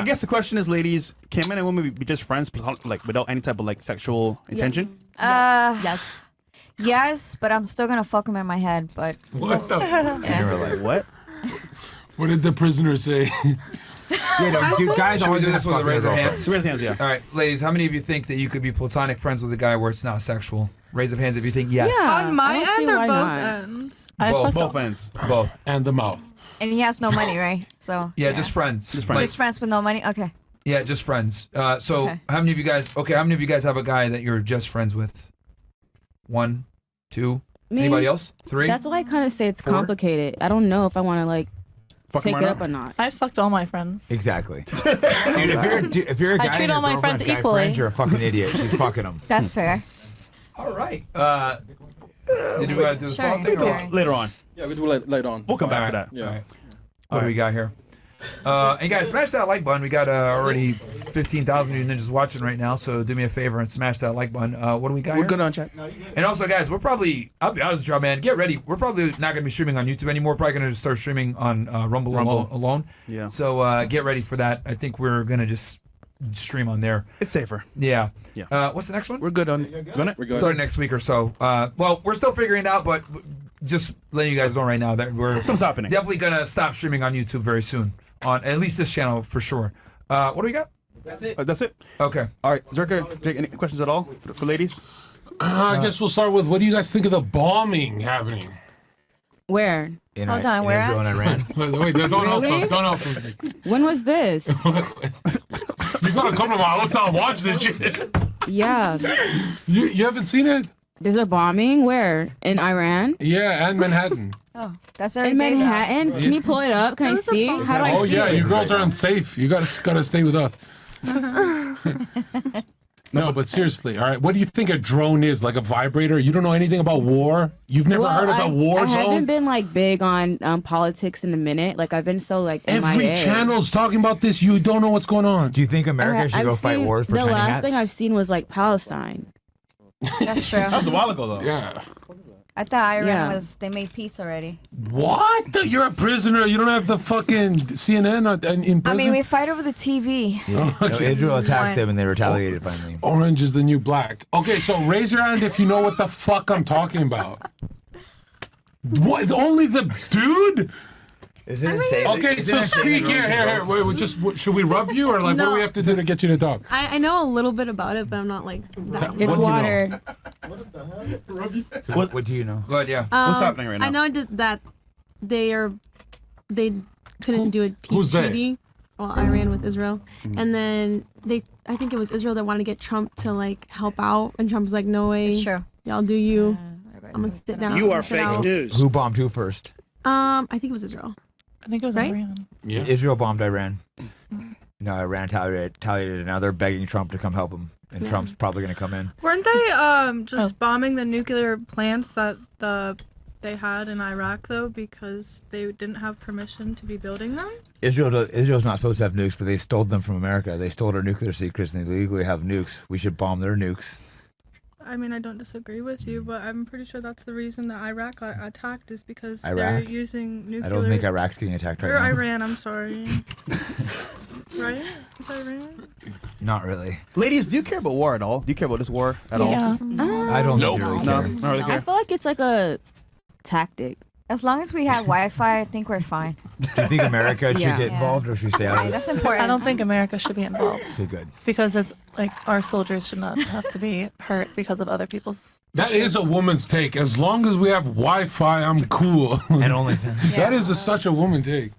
I guess the question is, ladies, can men and women be just friends, like without any type of like sexual intention? Yes. Yes, but I'm still gonna fuck him in my head. But What the? And you were like, what? What did the prisoner say? Dude, guys, Should we always do this with a raise of hands? Raise hands, yeah. All right, ladies, how many of you think that you could be platonic friends with a guy where it's not sexual? Raise of hands if you think yes. Yeah. On my I don't see end or why both not. ends? Both ends. Both. And the mouth. and he has no money, right? So Yeah, just friends. Just friends. just friends with no money. Okay. Yeah, just friends. So Okay. how many of you guys? Okay, how many of you guys have a guy that you're just friends with? 1, 2. Me? Anybody else? 3. That's why I kind of say it's 4? complicated. I don't know if I want to like Fuck take him it or up not? or not. I fucked all my friends. Exactly. Dude, if you're a guy I treat and all your my friends girlfriend's guy equally. friends, you're a fucking idiot. She's fucking them. That's fair. All right. Did you want to do the Sure, phone thing? sure. Later on. Yeah, we do it later on. We'll come back to that. Yeah. All right. What do we got here? And guys, smash that like button. We got already 15,000 of you ninjas watching right now, so do me a favor and smash that like button. What do we got We're here? good on chat. And also, guys, we're probably, I'll be honest with y'all, man, get ready. We're probably not going to be streaming on YouTube anymore. We're probably going to start streaming on Rumble. Alone. Yeah. So get ready for that. I think we're going to just stream on there. It's safer. Yeah. Yeah. What's the next one? We're good on it. We're good. Start next week or so. Well, we're still figuring it out, but just letting you guys know right now that we're Something's happening. definitely going to stop streaming on YouTube very soon. On at least this channel for sure. What do we got? That's it. Okay. All right. Zerka, Jake, any questions at all for ladies? I guess we'll start with, what do you guys think of the bombing happening? Where? Hold on, where Israel and Iran. Wait, don't help Really? him. Don't help him. When was this? You gotta come to my hotel and watch this shit. Yeah. You haven't seen it? There's a bombing. Where? In Iran? Yeah, and Manhattan. Oh, that's every In day, though. Manhattan? Can you pull it up? Can I see? How do I Oh see yeah, it? you girls are unsafe. You gotta stay with us. No, but seriously, all right. What do you think a drone is? Like a vibrator? You don't know anything about war? You've never heard of a war I haven't zone? been like big on politics in a minute. Like I've been so like Every MIA. channel's talking about this. You don't know what's going on. Do you think America should I've go fight seen- wars for the tiny last hats? thing I've seen was like Palestine. That's true. That was a while ago, though. Yeah. I thought Iran Yeah. they made peace already. What? You're a prisoner. You don't have the fucking CNN in prison? I mean, we fight over the TV. Yeah. No, Israel attacked them and they retaliated finally. Orange is the new black. Okay, so raise your hand if you know what the fuck I'm talking about. What? Only the dude? Is it insane? Okay, so speak here. Wait, should we rub you or like what do we have to do to get you to talk? I know a little bit about it, but I'm not like that. It's What do you know? water. So what do you know? Go ahead, yeah. What's happening right now? I know that they couldn't do a peace Who's they? treaty. Well, Iran with Israel, and then I think it was Israel that wanted to get Trump to like help out, and Trump was like, "No way, It's true. y'all do you. I'm gonna sit down." You are sit fake out." news. Who bombed who first? I think it was Israel. I think it was Right? Iran. Yeah. Israel bombed Iran. No, Iran retaliated, and now they're begging Trump to come help them. And Trump's probably going to come in. Weren't they just bombing the nuclear plants that they had in Iraq though, because they didn't have permission to be building them? Israel's not supposed to have nukes, but they stole them from America. They stole our nuclear secrets, and they legally have nukes. We should bomb their nukes. I mean, I don't disagree with you, but I'm pretty sure that's the reason that Iraq got attacked is because they're Iraq? using nuclear. I don't think Iraq's getting attacked right Or now. Iran, I'm sorry. Right? Is that Iran? Not really. Ladies, do you care about war at all? Do you care about this war at all? Yeah. I don't really No, care. not really I care. feel like it's like a tactic. As long as we have Wi-Fi, I think we're fine. Do you think America should Yeah. get involved or should we stay out Right, of it? that's important. I don't think America should be involved Okay, good. because it's like our soldiers should not have to be hurt because of other people's. That is a woman's take. As long as we have Wi-Fi, I'm cool. And only That is such a woman take.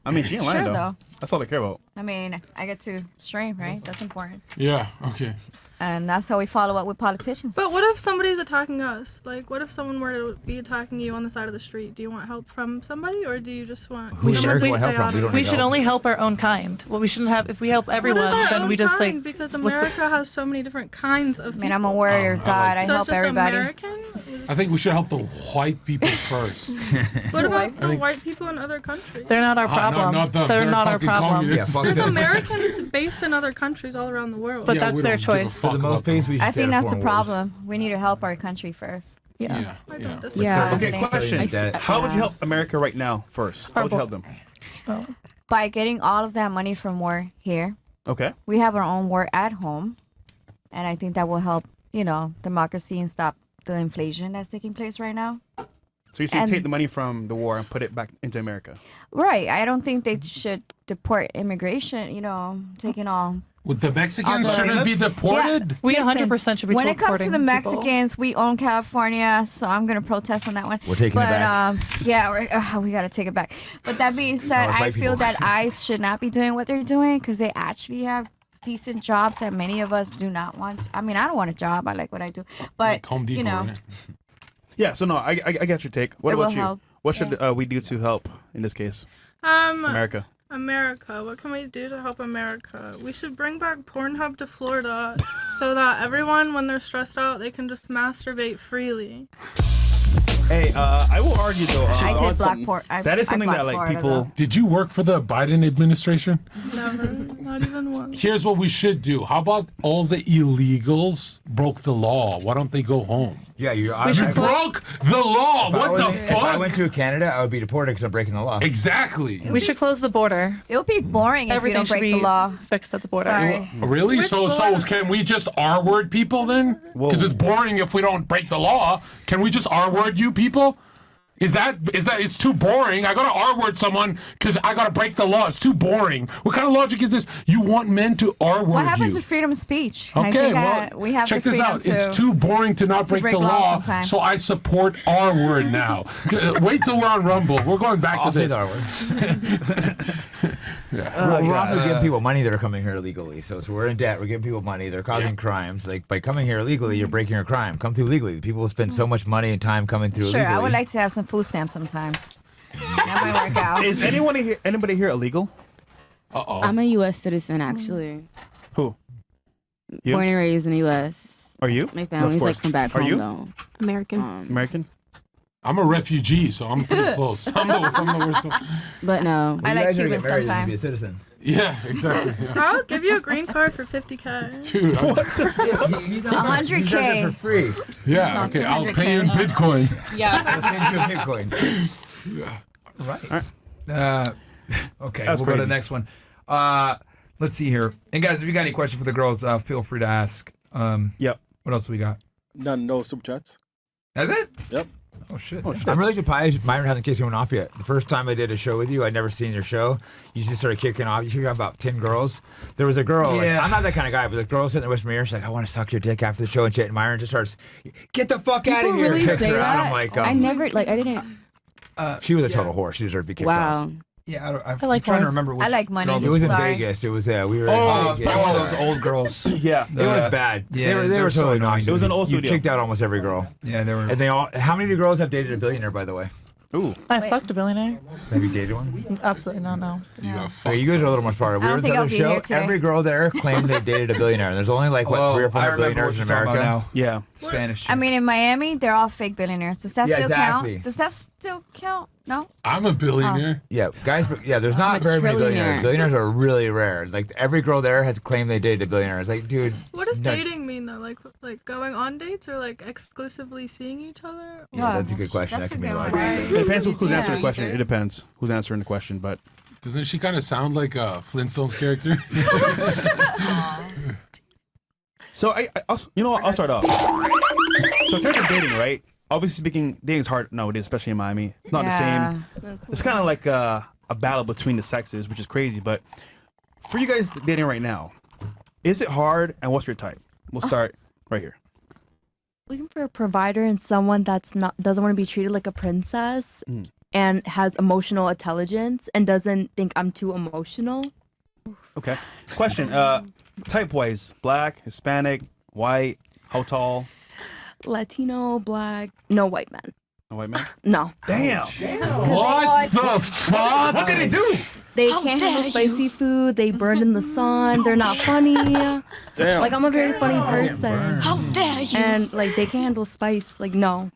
I mean, she ain't lying, Sure, though. though. That's all they care about. I mean, I get to stream, right? That's important. Yeah, okay. And that's how we follow up with politicians. But what if somebody's attacking us? Like, what if someone were to be attacking you on the side of the street? Do you want help from somebody, or do you just want Who should someone to America stay help from? out We of don't it? We need should help. only help our own kind. Well, we shouldn't have. If we help everyone, What is our then own we just kind? like. Because what's the- America has so many different kinds of I people. mean, I'm a warrior god. I so help it's just everybody. American? I think we should help the white people first. What about the think- white people in other countries? They're not our No, problem. not them. They're not our fucking problem. communists. Yeah, fuck There's them. Americans based in other countries all around the world. But Yeah, that's we their don't give a choice. fuck For the about most pace, we should I stay think out of that's the foreign wars. problem. We need to help our country first. Yeah. Yeah, I yeah. don't disagree. Yeah. Okay, I question. I- How would you help America right now first? How would you help them? Oh. by getting all of that money from war here, Okay. we have our own war at home, and I think that will help, democracy and stop the inflation that's taking place right now. So you should take the money from the war and put it back into America. Right. I don't think they should deport immigration, taking all. With the Mexicans, Okay. shouldn't be deported? We Listen, 100% should be when it comes to the deporting people. Mexicans, we own California, so I'm going to protest on that one. We're taking it back. Yeah, we got to take it back. But that being said, it's I white feel people. that ICE should not be doing what they're doing because they actually have decent jobs that many of us do not want. I mean, I don't want a job. I like what I do. But, Like Home Depot, right? Yeah. So no, I get your take. What It about will you? help. What should we do to help in this case, America? America. What can we do to help America? We should bring back Pornhub to Florida so that everyone, when they're stressed out, they can just masturbate freely. Hey, I will argue though. I on did block something. port. That is something that like Florida, people. though. Did you work for the Biden administration? Never. Not even once. Here's what we should do. How about all the illegals broke the law? Why don't they go home? Yeah, you You broke the law. What the If I went fuck? to Canada, I would be deported because I'm breaking the law. Exactly. We should close the border. It would be boring if you Everything don't should break be the law. fixed at the border. Sorry. Really? Which So border? can we just R-word people then? Because it's boring if we don't break the law. Can we just R-word you people? Is that it's too boring? I gotta R-word someone because I gotta break the law. It's too boring. What kind of logic is this? You want men to R-word What happens you? to freedom of speech? I Okay, think well, we have check the this freedom out. to. It's too boring to not break break the laws law, sometimes. so I support R-word now. Wait till we're on Rumble. We're going back I'll to say this. the R word. We're also giving people money that are coming here illegally. So we're in debt. We're giving people money. They're causing crimes. Like by coming here illegally, you're breaking a crime. Come through legally. People spend so much money and time coming through Sure, illegally. I would like to have some food stamps sometimes. That might work out. Is anybody here illegal? Uh-oh. I'm a U.S. citizen, actually. Who? You? Born and raised in the U.S. Are you? My family's Of like course. from back Are home, you? though. American. American? I'm a refugee, so I'm pretty close. I'm the worst one. But no. I You like guys are Cubans getting married, you can be a sometimes. citizen. Yeah, exactly. Yeah. I'll give you a green card for 50K. Dude, He's not- 100K. He does it for free. yeah, No, okay, I'll 200K. pay you in Bitcoin. I'll send you a Bitcoin. Right. Okay, That's we'll go to crazy. the next one. Let's see here. And guys, if you got any questions for the girls, feel free to ask. Yep. What else we got? None, no super chats. That's it? Yep. Oh shit. I'm really surprised Myron hasn't kicked anyone off yet. The first time I did a show with you, I'd never seen your show. You just started kicking off. You got about 10 girls. There was a girl. Like, Yeah. I'm not that kind of guy, but the girl sitting there with me. She's like, I want to suck your dick after the show and shit. And Myron just starts, get the fuck out of People here. really Kicks say her out. that? I'm like, I never, I didn't. she was a total whore. She deserved to be kicked off. Wow. Yeah, I'm like trying to whores. remember which I like money. girl It was in Sorry. Vegas. It was we were Oh, in Vegas. one of those old girls. Yeah. It was bad. Yeah, they were so totally annoying. annoying. It was an old You studio. kicked out almost every girl. Yeah, they were. And they all. How many of your girls have dated a billionaire, by the way? Ooh. I fucked a billionaire. Have you dated one? Absolutely not, no. You got Okay, you guys are a little more smarter. We I were don't at think the I'll other be show. here today. Every girl there claimed they dated a billionaire. There's only like, what, 3 or 4 I remember billionaires what in you're talking America? about now. Yeah. Spanish. I mean, in Miami, they're all fake billionaires. Does that Yeah, still exactly. count? Does that still count? No? I'm a billionaire. Yeah, guys. Yeah, there's I'm not a very many trillionaire. billionaires. Billionaires are really rare. Like every girl there has claimed they dated a billionaire. It's like, dude. What does no- dating mean though? Like going on dates or like exclusively seeing each other? Yeah, that's a good question. That's That a can be good a lot. one. It depends who's Yeah. answering the question. It depends who's answering the question, but Doesn't she kind of sound like a Flintstones character? so I'll start off. So in terms of dating, right? Obviously speaking, dating is hard nowadays, especially in Miami. It's not the same. It's kind of like a battle between the sexes, which is crazy. But for you guys dating right now, is it hard? And what's your type? We'll start right here. Looking for a provider and someone that's not doesn't want to be treated like a princess and has emotional intelligence and doesn't think I'm too emotional. Okay. Question. Type wise, black, Hispanic, white, how tall? Latino, black, no white men. A white man? No. Damn. What the fuck? What did he do? They can't handle spicy food. They burn in the sun. They're not funny. Damn. Like I'm a very funny person. How dare you? And like they can't handle spice. Like no.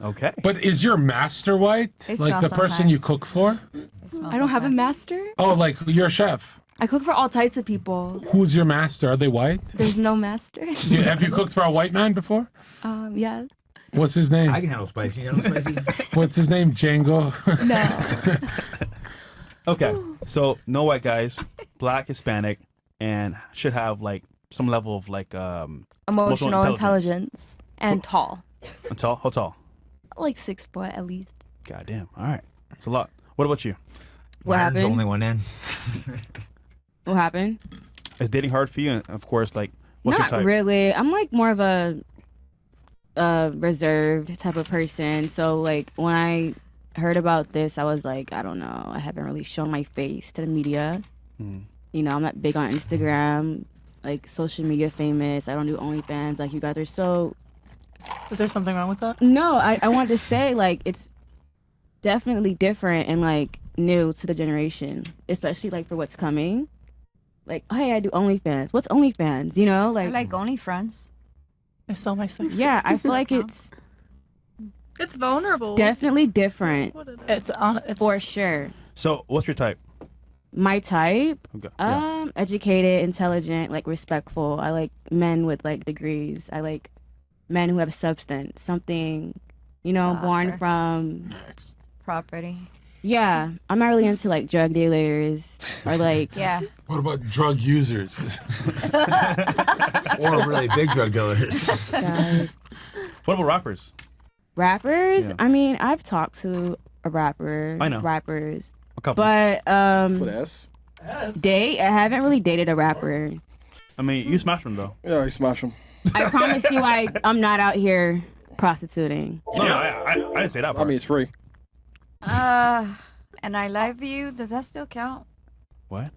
Okay. But is your master white? They Like smell the person you sometimes. cook for? I don't have a master. Oh, like you're a chef. I cook for all types of people. Who's your master? Are they white? There's no master. Have you cooked for a white man before? Yeah. What's his name? I can handle spicy. You handle spicy? What's his name? Django. No. Okay, so no white guys, black, Hispanic, and should have like some level of like Emotional intelligence and tall. Tall? How tall? Like 6 foot at least. Goddamn. All right, that's a lot. What about you? What Ryan's happened? only one in. What happened? Is dating hard for you? And of course, like, what's Not your type? really. I'm like more of a reserved type of person. So like when I heard about this, I was like, I don't know. I haven't really shown my face to the media. You know, I'm not big on Instagram, like social media famous. I don't do OnlyFans. Like you guys are so. Is there something wrong with that? No, I wanted to say like it's definitely different and like new to the generation, especially like for what's coming. Like, hey, I do OnlyFans. What's OnlyFans? You know, I like like OnlyFans. I sell my sex. yeah, I feel like it's It's vulnerable. definitely different What it is. It's for sure. So, what's your type? My type, Okay. Yeah. educated, intelligent, like respectful. I like men with like degrees. I like men who have substance, something, you know, born Softer. from. Property. Yeah, I'm not really into like drug dealers or like. Yeah. What about drug users? Or really big drug dealers. Guys. What about rappers? Rappers? Yeah. I mean, I've talked to a rapper. I know. Rappers. A couple. But With S? I haven't really dated a rapper. I mean, you smash them though. Yeah, you smash them. I promise you I'm not out here prostituting. No, I didn't say that I part. mean, it's free. And I love you. Does that still count? What?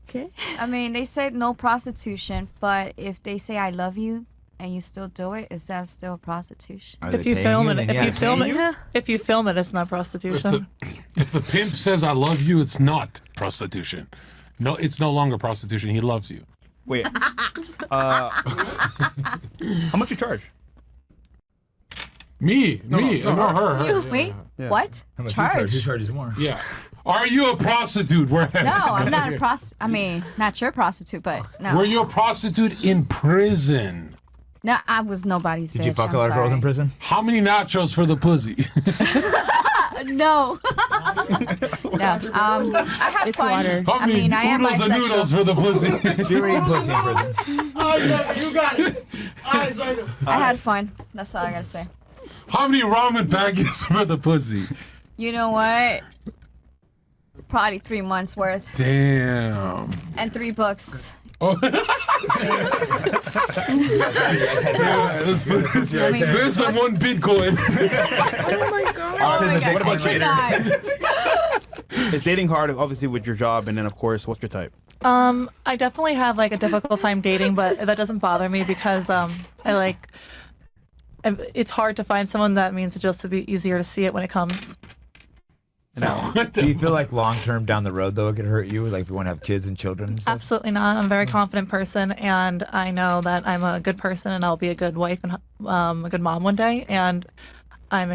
Okay. I mean, they said no prostitution, but if they say I love you and you still do it, is that still prostitution? Are If they you paying film it, Then if you yes. film it, if you film it, it's not prostitution. If the pimp says I love you, it's not prostitution. No, it's no longer prostitution. He loves you. Wait. How much you charge? Me, no, her. Wait, Yeah. what? How much you charge? Charge? Who charges more? Yeah. Are you a prostitute? No, I'm not a I mean, not your prostitute, but no. Were you a prostitute in prison? No, I was nobody's bitch. Did you fuck I'm a lot of girls in sorry. prison? How many nachos for the pussy? No. No. I had It's fun. water. How many I am oodles and bisexual. noodles for the pussy? You were eating pussy in prison. You got it. I had fun. That's all I gotta say. How many ramen packets for the pussy? You know what? Probably 3 months worth Damn. and 3 books. Oh. There's some one Bitcoin. Oh my god. Oh my God. What about you? God. It's dating hard, obviously, with your job, and then of course, what's your type? I definitely have like a difficult time dating, but that doesn't bother me because it's hard to find someone that means it just to be easier to see it when it comes. So Do you feel like long term down the road though it could hurt you? Like if you want to have kids and children and stuff? absolutely not. I'm a very confident person, and I know that I'm a good person, and I'll be a good wife and a good mom one day. And and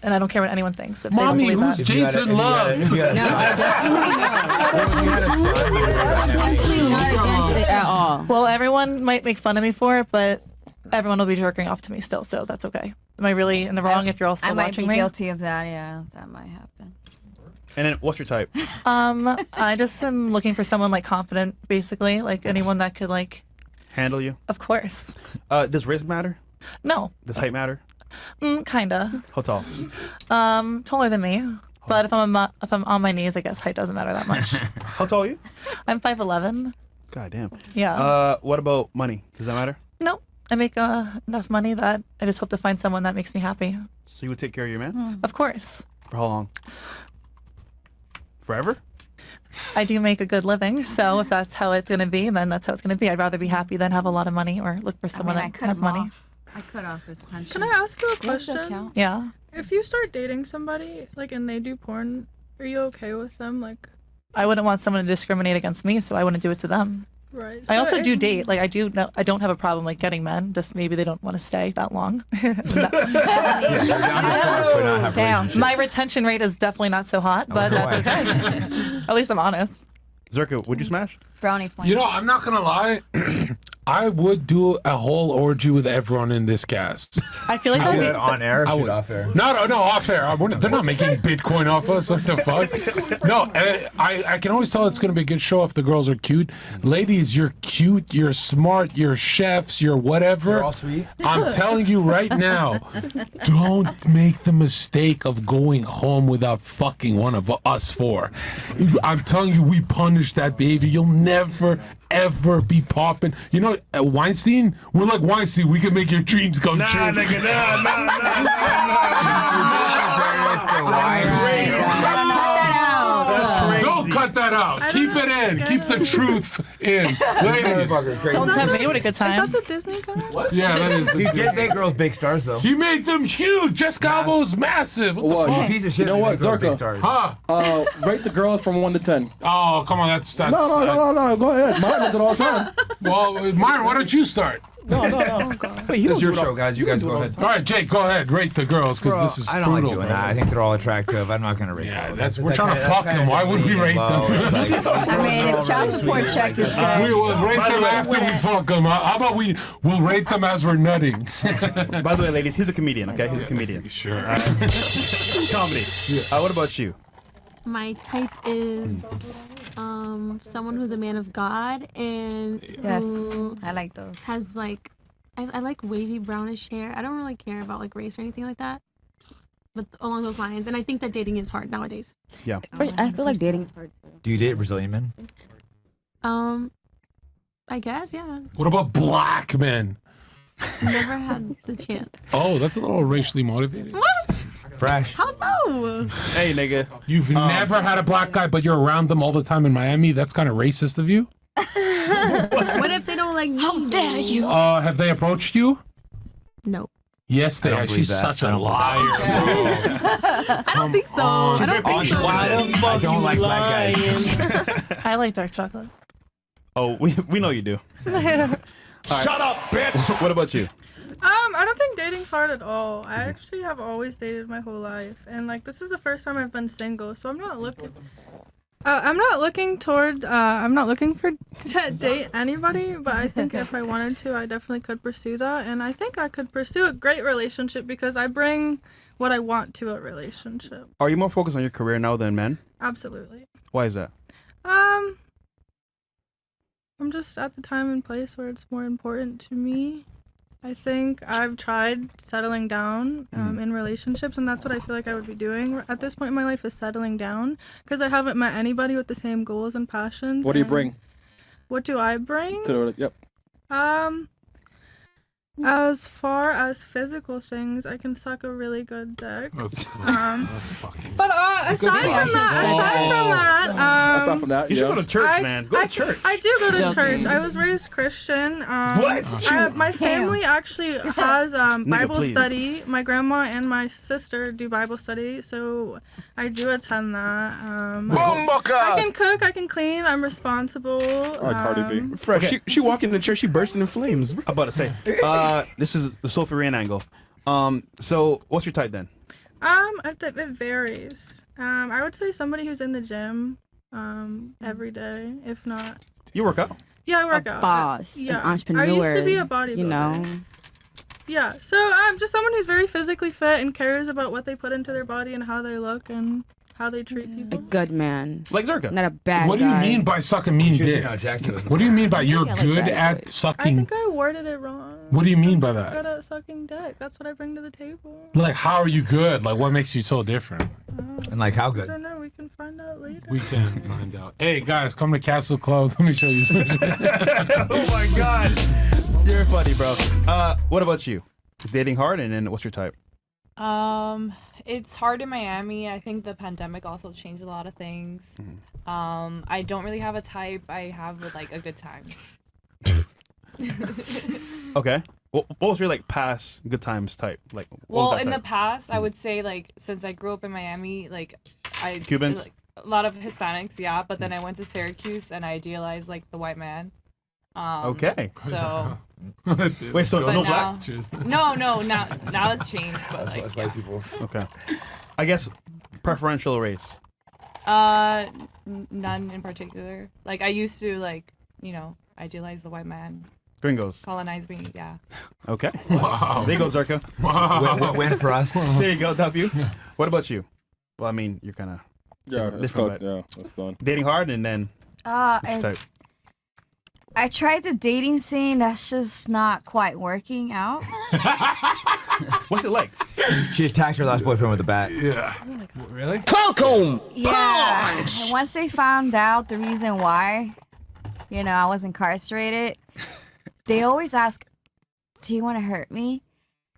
I don't care what anyone thinks. If Mommy, they don't who's believe that. Jason Love? No, I definitely know. I'm definitely not against it at all. Well, everyone might make fun of me for it, but everyone will be jerking off to me still, so that's okay. Am I really in the wrong if you're all still I might watching be me? guilty of that. Yeah, that might happen. And then what's your type? I just am looking for someone like confident, basically, like anyone that could like. Handle you? Of course. Does race matter? No. Does height matter? Kinda. How tall? Taller than me. But if I'm on my knees, I guess height doesn't matter that much. How tall are you? I'm 5'11". God damn. Yeah. What about money? Does that matter? No. I make enough money that I just hope to find someone that makes me happy. So you would take care of your man? Of course. For how long? Forever? I do make a good living, so if that's how it's going to be, then that's how it's going to be. I'd rather be happy than have a lot of money or look for someone that has money. I cut off his pension. Can I ask you a Does that still question? count? Yeah. If you start dating somebody, like, and they do porn, are you okay with them? Like, I wouldn't want someone to discriminate against me, so I wouldn't do it to them. right. I So also do if- date. Like I don't have a problem like getting men. Just maybe they don't want to stay that long. Damn. My retention rate is definitely not so hot, but that's okay. At least I'm honest. Zerka, would you smash? Brownie point. You know, I'm not gonna lie. I would do a whole orgy with everyone in this cast. I feel like Do that'd that be, on air, or I shoot would. off air. No, off air. They're not making Bitcoin off us. What the fuck? No, I can always tell it's going to be a good show if the girls are cute. Ladies, you're cute, you're smart, you're chefs, you're whatever. You're all sweet. I'm telling you right now, don't make the mistake of going home without fucking one of us four. I'm telling you, we punish that behavior. You'll never, ever be popping. You know, Weinstein? We're like Weinstein. We can make your dreams come true. Nah, nigga, nah. Don't cut that out. Keep it in. Keep the truth in. Ladies. don't tempt me with a good Is time. that the Disney guy? What? Yeah, that is. He did make girls big stars, though. He made them huge. Jessica Alba's massive. What the What? fuck? You piece of shit. You know what, made girls big Zarko? stars. Huh? Rate the girls from 1 to 10. Oh, come on. That's. No. Go ahead. Mine does it all the time. Well, Myron, why don't you start? No. Wait, he This is your don't do it show, guys. You guys go ahead. All right, Jake, go ahead. Rate the girls because this is I don't brutal. like doing bro. that. I think they're all attractive. I'm not gonna rate Yeah, them. we're trying to fuck them. Why would we rate them? I mean, if child support check is We good. will rate them after we fuck them. How about we'll rate them as we're nutting? By the way, ladies, he's a comedian, okay? He's a comedian. Sure. Comedy. What about you? My type is someone who's a man of God and Yes, who I like those. has like I like wavy brownish hair. I don't really care about like race or anything like that, but along those lines. And I think that dating is hard nowadays. Yeah. I feel like dating is hard. Do you date Brazilian men? I guess yeah. What about black men? Never had the chance. Oh, that's a little racially motivated. What? Fresh. How so? Hey, nigga. You've never had a black guy, but you're around them all the time in Miami. That's kind of racist of you. What if they don't like me? How dare you? Have they approached you? No. Yes, they have. She's such a liar. I don't think so. I don't think so. I don't like black guys. I like dark chocolate. Oh, we know you do. Shut up, bitch! What about you? I don't think dating's hard at all. I actually have always dated my whole life, and like this is the first time I've been single, so I'm not looking. I'm not looking for to date anybody, but I think if I wanted to, I definitely could pursue that, and I think I could pursue a great relationship because I bring what I want to a relationship. Are you more focused on your career now than men? Absolutely. Why is that? I'm just at the time and place where it's more important to me. I think I've tried settling down in relationships, and that's what I feel like I would be doing at this point in my life is settling down because I haven't met anybody with the same goals and passions. What do you bring? What do I bring? Yep. As far as physical things, I can suck a really good dick. That's fucking. But aside from that, You should go to church, man. Go to church. I do go to church. I was raised Christian. My family actually has Bible please. study. My grandma and my sister do Bible study, so I do attend that. I can cook. I can clean. I'm responsible. Cardi B. Fresh. She walked in the church, she bursting in flames. I'm about to say. This is the Sophie Ryan angle. So what's your type then? It varies. I would say somebody who's in the gym every day, if not. You work out. Yeah, I work out. Boss, Yeah. an entrepreneur. I used to be a bodybuilder. You know. Yeah, so just someone who's very physically fit and cares about what they put into their body and how they look and how they treat A people. good man. Like Zerka. Not a bad What do you guy. mean by sucking mean dick? What do you mean by you're I like good that at voice. I sucking? think I worded it wrong. What do you mean by I'm that? good at sucking dick. That's what I bring to the table. Like, how are you good? Like, what makes you so different? And like how I good? don't know. We can find out later. We can find out. Hey, guys, come to Castle Club. Let me show you some shit. Oh my God, you're funny, bro. What about you? Is dating hard, and then what's your type? It's hard in Miami. I think the pandemic also changed a lot of things. I don't really have a type. I have like a good time. Okay. What was your like past good times type? Like what Well, was that in the type? past, I would say like since I grew up in Miami, like Cubans? like, a lot of Hispanics, yeah. But then I went to Syracuse and I idealized like the white man. Okay. So. Wait, so but no now, black? No. Now it's changed, but like yeah. White people. Okay. I guess preferential race. None in particular. Like I used to like, idealize the white man. Gringos. Colonize me, yeah. Okay. Wow. There you go, Zerka. Wow. Win for us. There you go, W. What about you? Well, I mean, you're kind of it's cooked. Yeah, it's done. dating hard and then which type? I tried the dating scene. That's just not quite working out. What's it like? She attacked her last boyfriend with a bat. Yeah. Really? Welcome. Yeah. And once they found out the reason why, I was incarcerated, they always ask, "Do you want to hurt me?"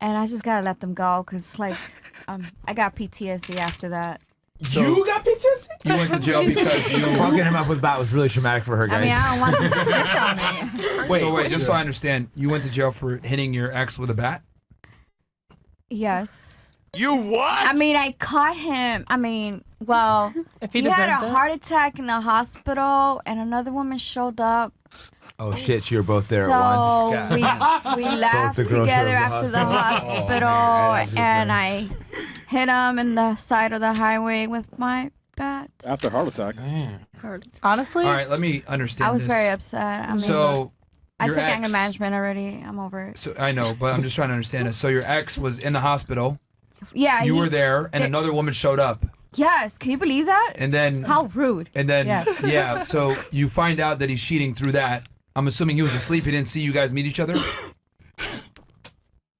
And I just gotta let them go because, I got PTSD after that. So, you got PTSD? You went to jail because you fucking him up with a bat was really traumatic for her, guys. I mean, I don't want them to snitch on me. Wait, just so I understand, you went to jail for hitting your ex with a bat? Yes. You what? I mean, I caught him. I mean, well, If he had a heart attack in the hospital, and another woman showed up. Oh shit! So you were both there So at once. we laughed the girls together showed up after at the hospital, and I hit him in the side of the highway with my bat. After heart attack. Honestly, all right, let me understand. I was this. very upset. I mean, So I your took ex- anger management already. I'm over it. So I know, but I'm just trying to understand this. So your ex was in the hospital. Yeah, You were there, and another woman showed up. Yes, can you believe that? And then How rude. And then Yeah. so you find out that he's cheating through that. I'm assuming he was asleep. He didn't see you guys meet each other.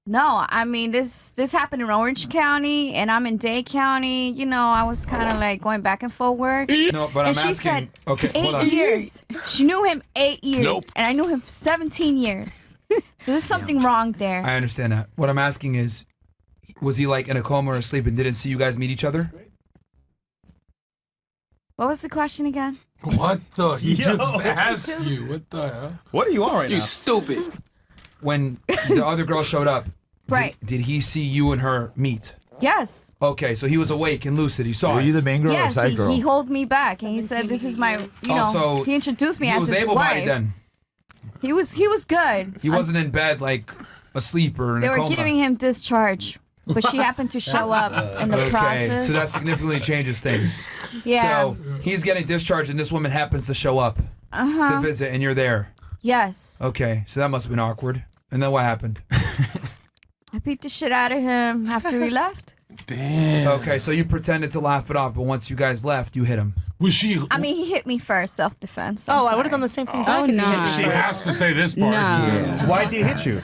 No, I mean this happened in Orange County, and I'm in Dade County. I was kind of like going back and forward. No, but and I'm she asking. said Okay, hold on. 8 years. She knew him 8 years, Nope. and I knew him 17 years. So there's something wrong there. I understand that. What I'm asking is, was he like in a coma or asleep and didn't see you guys meet each other? What was the question again? What the? He just asked you. What the hell? What are you on right now? You stupid. When the other girl showed up, Right. did he see you and her meet? Yes. Okay, so he was awake and lucid. He saw Were it. you the main girl or Yes, side girl? he held me back, and he said, "This is my," so he introduced me he as was his able-bodied wife. then. He was good. He wasn't in bed like asleep or in They a were coma. giving him discharge, but she happened to show up in the Okay, process. so that significantly changes things. Yeah. So he's getting discharged, and this woman happens to show up to visit, and you're there. Yes. Okay, so that must have been awkward. And then what happened? I beat the shit out of him after he left. Damn. Okay, so you pretended to laugh it off, but once you guys left, you hit him. Was she? I mean, he hit me first, self-defense. I would have done the same thing back. Oh, if he no. hit me She first. has to say this part. No. Why did he hit you?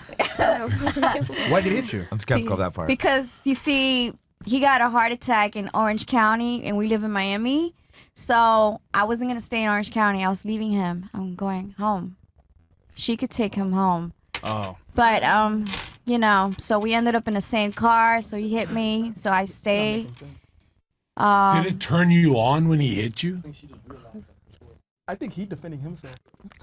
Why did he hit you? I'm skeptical of that part. Because, you see, he got a heart attack in Orange County, and we live in Miami. So I wasn't going to stay in Orange County. I was leaving him. I'm going home. She could take him home. Oh. But, so we ended up in the same car. So he hit me. So I stayed. Did it turn you on when he hit you? I think he defending himself.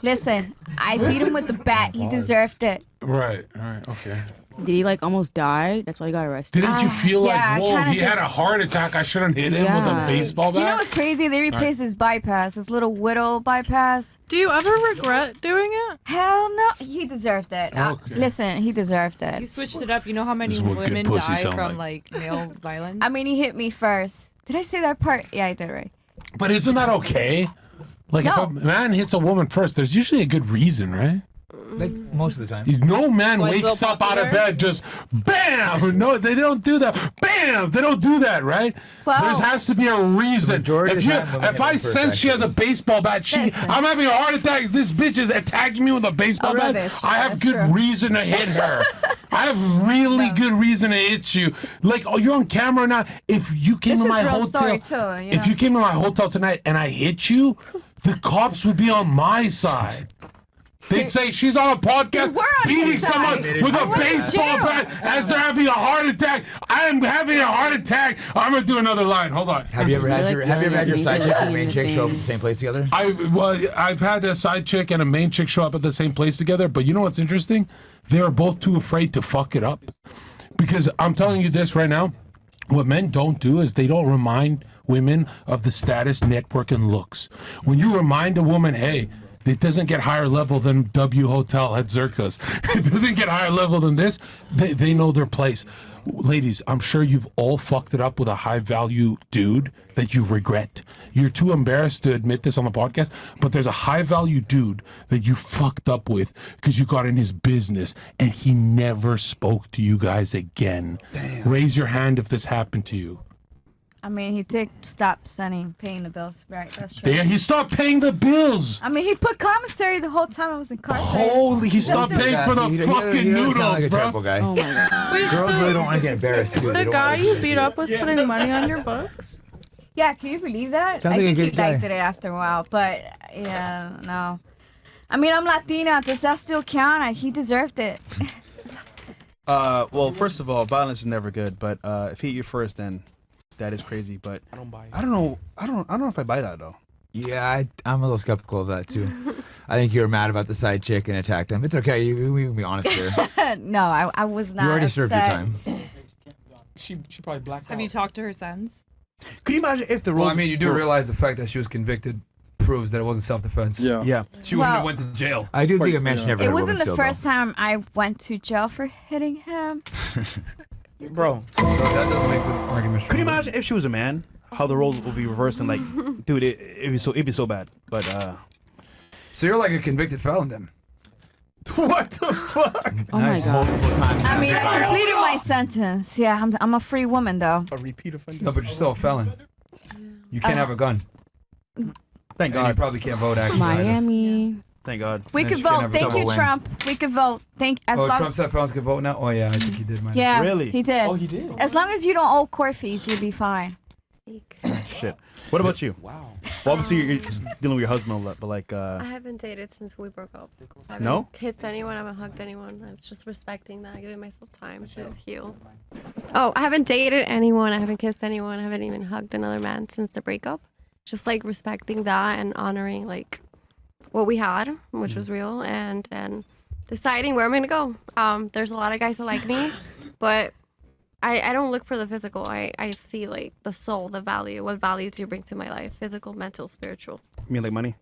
Listen, I beat him with the bat. He deserved it. Right, okay. Did he almost die? That's why he got arrested. Didn't you feel yeah, I like, whoa, kinda he had a heart attack, I shouldn't hit him with a Yeah. baseball bat? You know what's crazy? They replaced his bypass, his little widow bypass. Do you ever regret doing it? Hell no. He deserved it. Okay. Listen, he deserved it. You switched it up. You know how many This is what good women pussy die sound from male violence? I mean, he hit me first. Did I say that part? Yeah, I did, right. But isn't that okay? Like, if No. a man hits a woman first, there's usually a good reason, right? Like most of the time. No man So it's wakes so up out of popular? bed just BAM! No, they don't do that. BAM! They don't do that, right? Well- there has to be a reason. majority of the time, women If hit I me first, sense she has a baseball bat, Listen. I'm having a heart attack. This bitch is attacking me with a baseball bat. rubbish. I have That's good true. reason to hit her. I have really good reason to hit you. Like, oh, you're on camera now. If you came This to is my real hotel, story, too, if you came to my hotel tonight and I hit you, the cops would be on my side. They'd say she's on a podcast We're on beating his side. someone with I a went to baseball jail. bat as they're having a heart attack. I am having a heart attack. I'm gonna do another line. Hold on. Have you ever had your side chick and Yeah. main chick show up at the same place together? I've had a side chick and a main chick show up at the same place together, but you know what's interesting? They are both too afraid to fuck it up. Because I'm telling you this right now, what men don't do is they don't remind women of the status, network, and looks. When you remind a woman, hey, It doesn't get higher level than W Hotel at Zirka's. It doesn't get higher level than this. They know their place. Ladies, I'm sure you've all fucked it up with a high value dude that you regret. You're too embarrassed to admit this on the podcast, but there's a high value dude that you fucked up with because you got in his business and he never spoke to you guys again. Damn. Raise your hand if this happened to you. I mean, he did stop paying the bills. Right, that's true. Damn, he stopped paying the bills. I mean, he put commissary the whole time I was incarcerated. Holy, he stopped paying for the fucking noodles, bro. Oh my god. Wait, Girls so really don't want to get embarrassed too. the guy you beat up was putting money on your books? Yeah, can you believe that? Sounds I like a think he good guy. liked it after a while, but yeah, no. I mean, I'm Latina. Does that still count? He deserved it. Well, first of all, violence is never good. But if he hit you first, then that is crazy. But I don't buy it. I don't know if I buy that though. Yeah, I'm a little skeptical of that too. I think you were mad about the side chick and attacked him. It's okay. We can be honest here. No, I was not. You already upset. served your time. She probably blacked Have out. you talked to her since? Could you imagine if the role? Well, I mean, you do realize the fact that she was convicted proves that it wasn't self-defense. Yeah. She wouldn't have went to jail. I do think a man should never hit It a woman wasn't the still, first time I went to jail for hitting him. Bro. So that doesn't make the argument Could you stronger. imagine if she was a man, how the roles would be reversed and like, dude, it'd be so bad. But So you're like a convicted felon then? what the fuck? Oh my god. Multiple times. I mean, I completed my sentence. Yeah, I'm a free woman though. A repeat offender. No, but you're still a felon. You can't have a gun. Thank And you God. probably can't vote actually. either. Miami. Thank God. We And could she can vote. have a Thank double you, win. Trump. We could vote. As Oh, long Trump said felons can vote now? Oh yeah, I think he did, man. yeah, Really? he did. Oh, he did. As long as you don't owe court fees, you'll be fine. Shit. What about you? Wow. Well, obviously you're just dealing with your husband a lot, but like, I haven't dated since we broke up. I haven't No? kissed anyone. I haven't hugged anyone. It's just respecting that, giving myself time to heal. Oh, I haven't dated anyone. I haven't kissed anyone. I haven't even hugged another man since the breakup. Just like respecting that and honoring like what we had, which was real, and deciding where I'm gonna go. There's a lot of guys that like me, but I don't look for the physical. I see like the soul, the value. What value do you bring to my life? Physical, mental, spiritual. you mean like money?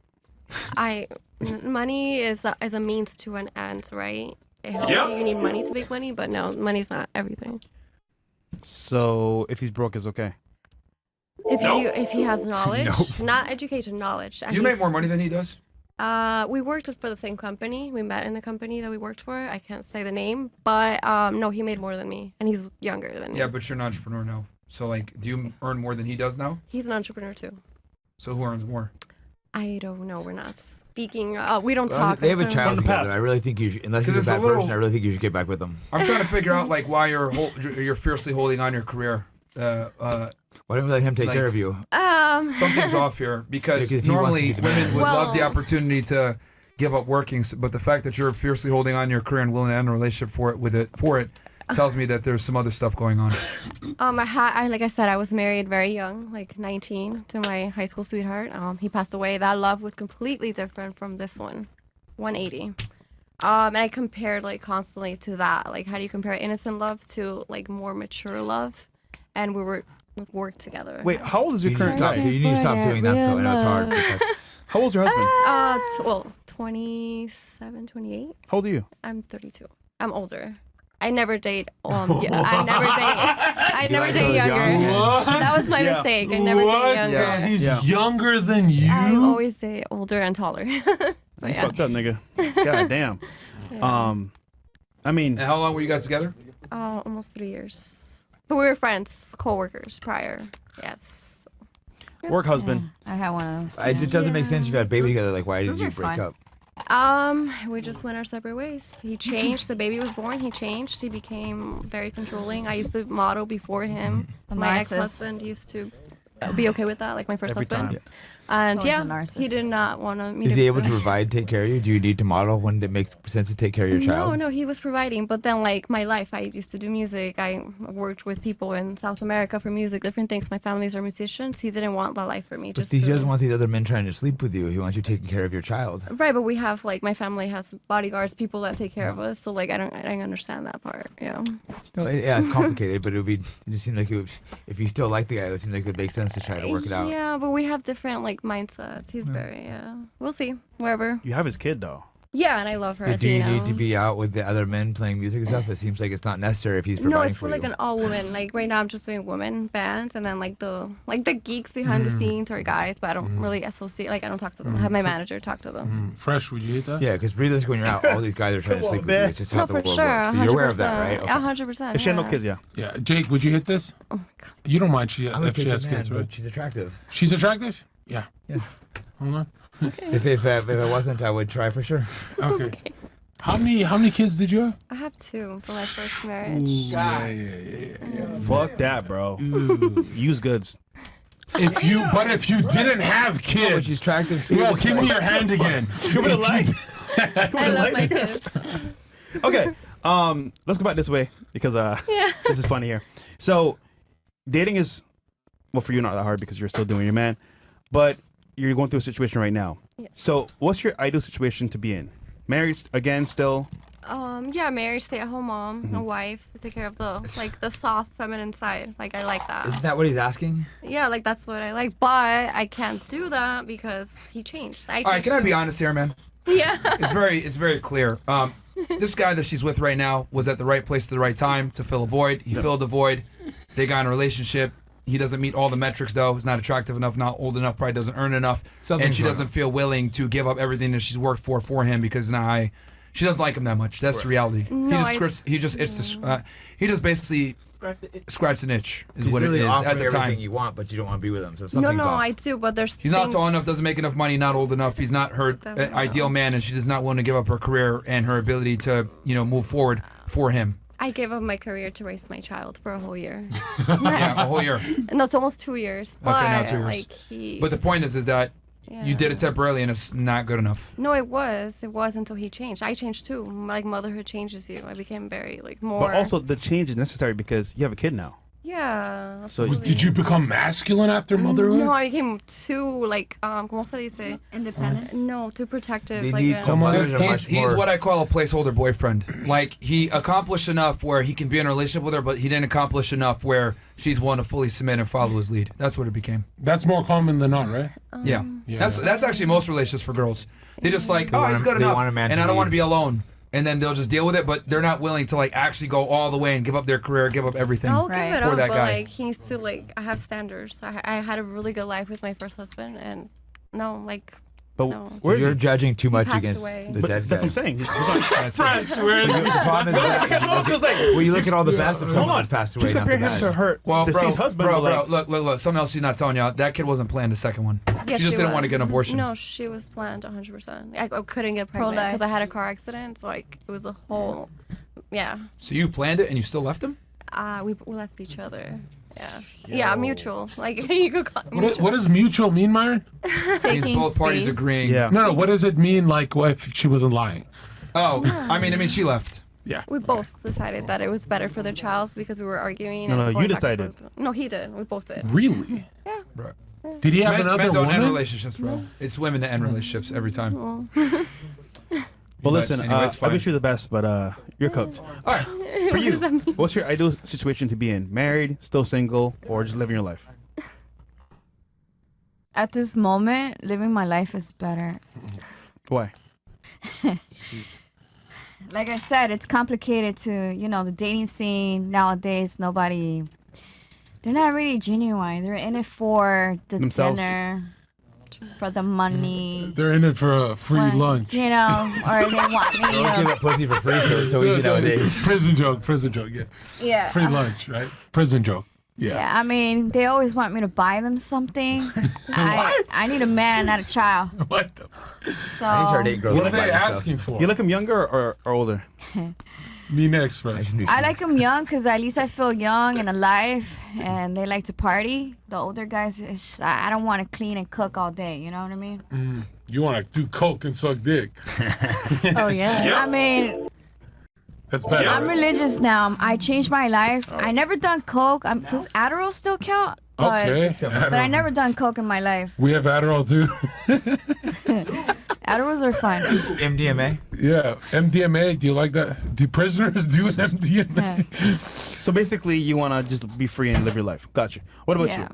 Money is a means to an end, right? It helps you. You need money to make money, but no, money's not everything. So if he's broke, it's okay. If he has knowledge, not education, knowledge. You make more money than he does? We worked for the same company. We met in the company that we worked for. I can't say the name, but no, he made more than me, and he's younger than me. Yeah, but you're an entrepreneur now. So like, do you earn more than he does now? He's an entrepreneur too. So who earns more? I don't know. We're not speaking. We don't Well, talk. they have a in child terms- together. I really think you should, unless he's 'Cause a it's bad a little- person, I really think you should get back with them. I'm trying to figure out like why you're fiercely holding on your career. Why don't we let him take like- care of you? Something's off here because Because if he wants to normally be the man. women would love the Well- opportunity to give up working, but the fact that you're fiercely holding on to your career and willing to end a relationship for it tells me that there's some other stuff going on. Like I said, I was married very young, like 19, to my high school sweetheart. He passed away. That love was completely different from this one, 180. And I compared like constantly to that. Like, how do you compare innocent love to like more mature love? And we worked together. Wait, how old is your You need to current stop, guy? you need to stop doing that though. I know it's hard. But that's, How old's your husband? Well, 27, 28. How old are you? I'm 32. I'm older. I never date. I never date younger. That was my mistake. I never date younger. Yeah. He's younger than you? I always date older and taller. But You yeah. fucked up, nigga. God damn. I mean, And how long were you guys together? Almost 3 years. But we were friends, co-workers prior. Yes. work husband. I had one of those. It doesn't make sense if you had a baby together. Like, why did Those you are break fun. up? We just went our separate ways. He changed. The baby was born. He changed. He became very controlling. I used to model before him. A My narcissist. ex-husband used to be okay with that, like my first Every husband. time. And So he's a yeah, narcissist. he did not want me Is to he able to provide, take care of you? Do you need to model when it makes sense to take care of your child? No, he was providing. But then, like, my life, I used to do music. I worked with people in South America for music, different things. My families are musicians. He didn't want that life for me. But Just he to- doesn't want these other men trying to sleep with you. He wants you taking care of your child. Right, but we have, like, my family has bodyguards, people that take care of us. So, like, I don't understand that part, you know? No, yeah, it's complicated, but it just seems like if you still like the guy, it seems like it would make sense to try to work it out. Yeah, but we have different, like, like mindsets. He's very we'll see wherever. You have his kid though. Yeah, and I love her. Do you Athena. need to be out with the other men playing music and stuff? It seems like it's not necessary if he's No, providing it's for for like you. an all woman. Like right now, I'm just doing women bands, and then like the geeks behind the scenes are guys, but I don't really associate. Like I don't talk to them. I have my manager talk to them. Fresh, would you hate that? Yeah, because realistically, when you're out, all these guys are trying to sleep with you. It's just how No, the for world sure. works. So you're aware of that, right? 100%. If she had no kids, yeah. Yeah, Jake, would you hit this? Oh my god. You don't mind I'm a if she has man, kids, right? but she's attractive. She's attractive? Yeah. Yes. Hold on. If I wasn't, I would try for sure. Okay. How many kids did you have? I have 2 for my first marriage. Yeah. Fuck that, bro. Use goods. If you didn't have kids, she's attractive. Yo, give me your hand again. Give me the light. I love my kids. Okay. Let's go back this way because this is funny here. So, dating is, well, for you not that hard because you're still doing your man, but you're going through a situation right now. Yes. So, what's your ideal situation to be in? Married again, still? Yeah, married, stay-at-home mom, a wife, to take care of the soft feminine side. Like I like that. Isn't that what he's asking? Yeah, like that's what I like, but I can't do that because he changed. All right, can I be honest here, man? Yeah. It's very clear. This guy that she's with right now was at the right place at the right time to fill a void. He filled the void. They got in a relationship. He doesn't meet all the metrics though. He's not attractive enough, not old enough, probably doesn't earn enough, and she doesn't feel willing to give up everything that she's worked for him because now she doesn't like him that much. That's the reality. No, he just basically scratched an itch is He's what really it is offering at the everything time. you want, but you don't want to be with him. So No, something's off. I do, but there's He's not tall enough, doesn't make enough money, not old enough. He's not her ideal man, and she does not want to give up her career and her ability to, move forward for him. I gave up my career to raise my child for a whole year. Yeah, a whole year. No, it's almost 2 years. But Okay, now 2 years. like But the point is that you did it temporarily, and it's not good enough. No, it was until he changed. I changed too. Like motherhood changes you. I became very more. But also, the change is necessary because you have a kid now. Yeah. So did you become masculine after motherhood? No, I became too ¿cómo se dice? Independent. No, too protective. They like need He's what I call a placeholder boyfriend. Like he accomplished enough where he can be in a relationship with her, but he didn't accomplish enough where she's willing to fully submit and follow his lead. That's what it became. That's more common than not, right? Yeah. That's actually most relationships for girls. They just like, oh, it's good they enough, want a man and to I don't want to lead. be alone. And then they'll just deal with it, but they're not willing to like actually go all the way and give up their career, give up everything I'll give it for up, that but guy. like he needs to I have standards. I had a really good life with my first husband, and But no. So you're judging too much passed against away. the But dead that's guy. what I'm saying. That's it. The problem is that you look at all the best of someone that's passed away. Just not the compare him to bad. her Well, deceased husband. bro, but like, look. Something else she's not telling you. That kid wasn't planned. The second one. Yeah, she just didn't want to was. get an abortion. No, she was planned 100%. I couldn't get pregnant Pro-life. because I had a car accident, so it was a whole, So you planned it and you still left him? we left each other. Yeah, mutual. Like you could call it mutual. What does mutual mean, Myron? Taking both parties space. agreeing. Yeah. No, what does it mean? Like, what if she wasn't lying? Oh, I mean, she left. Yeah. We both decided that it was better for the child because we were arguing. No, and no, you going back and decided. forth. No, he did. We both did. Really? Yeah. Right. Did he have Men another don't end woman? relationships, bro. It's women that end relationships every time. well, listen, anyways, I fine. wish you the best, but you're cooked. All right, for What you, does that mean? what's your ideal situation to be in? Married, still single, or just living your life? At this moment, living my life is better. Why? Like I said, it's complicated to, the dating scene nowadays. They're not really genuine. They're in it for the Themselves. dinner, for the money. They're in it for a free lunch. Or they want me. Don't give up pussy for free, so it's so easy nowadays. Prison joke, yeah. Yeah. Free lunch, right? Prison joke. Yeah. Yeah, I mean, they always want me to buy them something. I need a man, not a child. What the? So I need to start dating girls What are that buy they me stuff. asking for? You like him younger or older? Me next, Fresh. I like them young because at least I feel young and alive, and they like to party. The older guys, it's just, I don't want to clean and cook all day. You know what I mean? You want to do coke and suck dick. Oh yeah. I mean, That's better. I'm religious now. I changed my life. I never done coke. Does Adderall still count? Okay. But I never done coke in my life. We have Adderall too. Adderalls are fun. MDMA? Yeah. MDMA. Do you like that? Do prisoners do an MDMA? So basically, you want to just be free and live your life. Gotcha. What about you?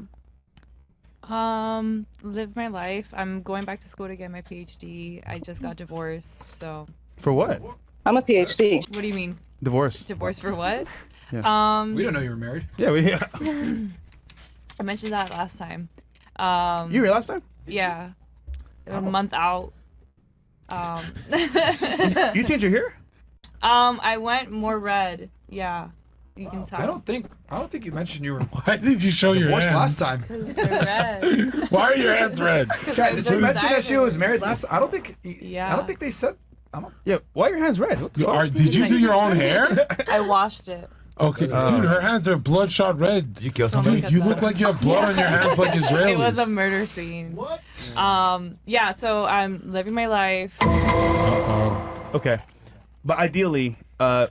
Live my life. I'm going back to school to get my PhD. I just got divorced, so. For what? I'm a PhD. What do you mean? Divorce. Divorce for what? Yeah. We don't know you were married. Yeah, I mentioned that last time. You were last time? Yeah. A month out. You changed your hair? I went more red. Yeah. You can tell. I don't think you mentioned you were. Why did you show your divorced hands? last time? Red. Why are your hands red? Did you mention that she was married last? I don't think. Yeah. I don't think they said. Yeah. Why are your hands red? What the fuck? Did you do your own hair? I washed it. Okay, dude, her hands are bloodshot red. Did you kill somebody? Dude, you look like you have blood on your hands like Israelis. It was a murder scene. What? Yeah, so I'm living my life. Okay. But ideally, I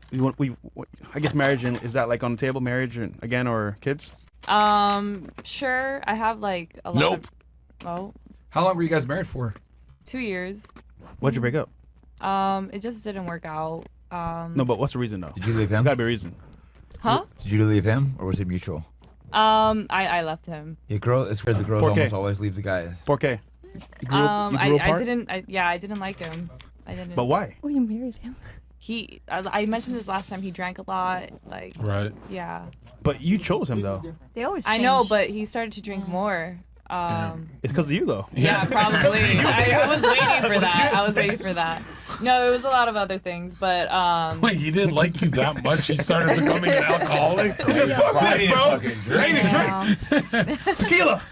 guess marriage, and is that like on the table, marriage and again, or kids? Sure. I have like a lot of. Oh. How long were you guys married for? 2 years. Why'd you break up? It just didn't work out. No, but what's the reason though? Did you leave him? Gotta be a reason. Huh? Did you leave him, or was it mutual? I left him. Yeah, it's where the girls 4K. almost always leave the guys. 4K. I didn't. I didn't like him. I didn't. But why? Oh, you married him. I mentioned this last time. He drank a lot. Like. Right. Yeah. But you chose him though. They always. I know, but he started to drink more. It's because of you though. Yeah, probably. I was waiting for that. I was waiting for that. No, it was a lot of other things, but Wait, he didn't like you that much? He started becoming an alcoholic? Fuck this, bro. I didn't drink. Tequila.